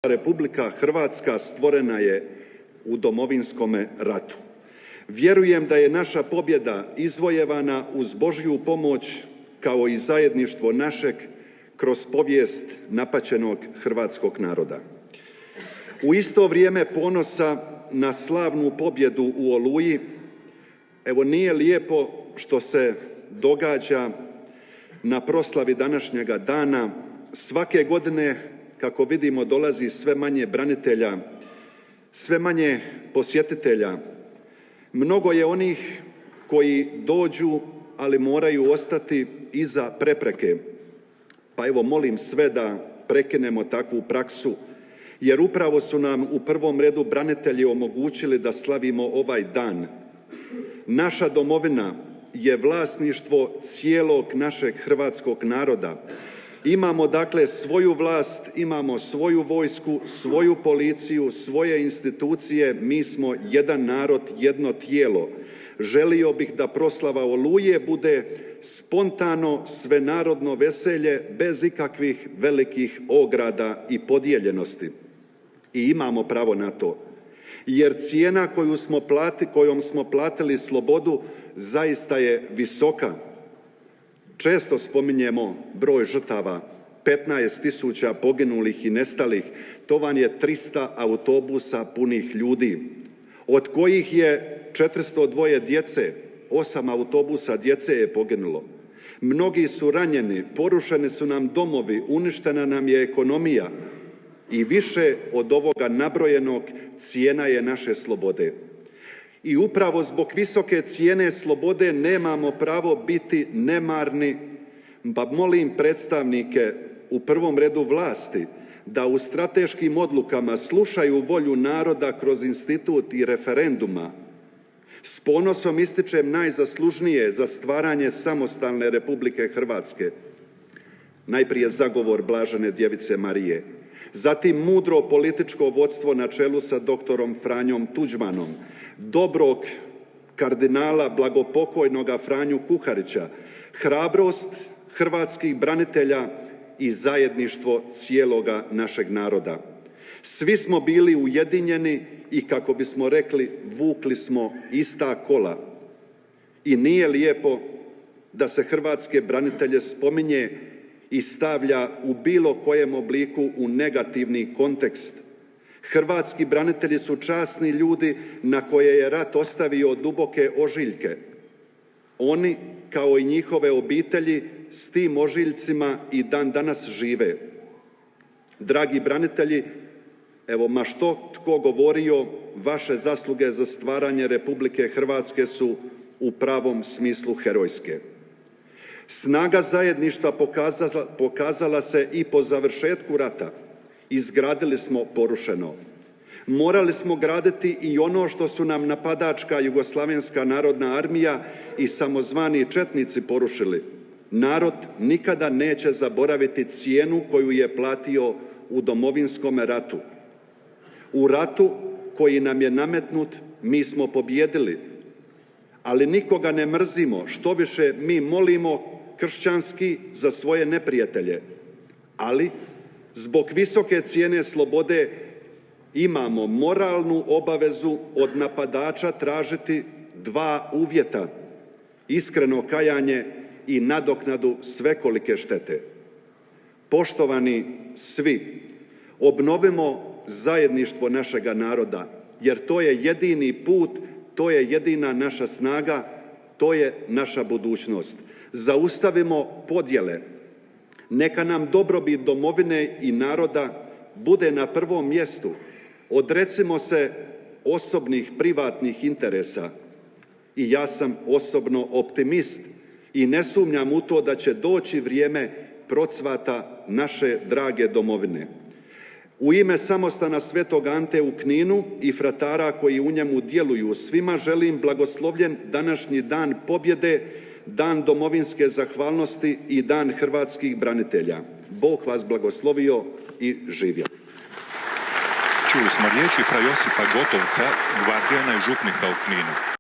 Republika Hrvatska stvorena je u Domovinskome ratu. Vjerujem da je naša pobjeda izvojevana uz Božju pomoć kao i zajedništvo našeg kroz povijest napaćenog hrvatskog naroda. U isto vrijeme ponosa na slavnu pobjedu u Oluji, evo nije lijepo što se događa na proslavi današnjega dana. Svake godine, kako vidimo, dolazi sve manje branitelja, sve manje posjetitelja. Mnogo je onih koji dođu, ali moraju ostati iza prepreke. Pa evo, molim sve da prekinemo takvu praksu, jer upravo su nam u prvom redu branitelji omogućili da slavimo ovaj dan. Naša domovina je vlasništvo cijelog našeg hrvatskog naroda. Imamo dakle svoju vlast, imamo svoju vojsku, svoju policiju, svoje institucije, mi smo jedan narod, jedno tijelo. Želio bih da proslava Oluje bude spontano svenarodno veselje bez ikakvih velikih ograda i podijeljenosti. I imamo pravo na to, jer cijena kojom smo platili slobodu zaista je visoka. Često spominjemo broj žrtava, 15.000 poginulih i nestalih, to vam je 300 autobusa punih ljudi, od kojih je 402 djece, 8 autobusa djece je poginulo. Mnogi su ranjeni, porušeni su nam domovi, uništena nam je ekonomija i više od ovoga nabrojenog cijena je naše slobode. I upravo zbog visoke cijene slobode nemamo pravo biti nemarni, pa molim predstavnike u prvom redu vlasti da u strateškim odlukama slušaju volju naroda kroz institut i referenduma. S ponosom ističem najzaslužnije za stvaranje samostalne Republike Hrvatske. Najprije zagovor Blažene Djevice Marije, zatim mudro političko vodstvo na čelu sa doktorom Franjom Tuđmanom, dobrog kardinala blagopokojnoga Franju Kuharića, hrabrost hrvatskih branitelja i zajedništvo cijeloga našeg naroda. Svi smo bili ujedinjeni i, kako bismo rekli, vukli smo ista kola. I nije lijepo da se hrvatske branitelje spominje i stavlja u bilo kojem obliku u negativni kontekst. Hrvatski branitelji su časni ljudi na koje je rat ostavio duboke ožiljke. Oni, kao i njihove obitelji, s tim ožiljcima i dan danas žive. Dragi branitelji, evo ma što tko govorio, vaše zasluge za stvaranje Republike Hrvatske su u pravom smislu herojske. Snaga zajedništva pokazala se i po završetku rata. Izgradili smo porušeno. Morali smo graditi i ono što su nam napadačka Jugoslavenska narodna armija i samozvani četnici porušili. Narod nikada neće zaboraviti cijenu koju je platio u Domovinskome ratu. U ratu koji nam je nametnut mi smo pobijedili, ali nikoga ne mrzimo, štoviše mi molimo kršćanski za svoje neprijatelje, ali zbog visoke cijene slobode imamo moralnu obavezu od napadača tražiti dva uvjeta: iskreno kajanje i nadoknadu svekolike štete. Poštovani svi, obnovimo zajedništvo našega naroda, jer to je jedini put, to je jedina naša snaga, to je naša budućnost. Zaustavimo podjele. Neka nam dobrobit domovine i naroda bude na prvom mjestu. Odrecimo se osobnih, privatnih interesa. I ja sam osobno optimist i ne sumnjam u to da će doći vrijeme procvata naše drage domovine. U ime samostana Svetog Ante u Kninu i fratara koji u njemu djeluju, svima želim blagoslovljen današnji dan pobjede, dan domovinske zahvalnosti i dan hrvatskih branitelja. Bog vas blagoslovio i živio. Čuli smo riječi fra Josipa Gotovca, gvardijana i župnika u Kninu.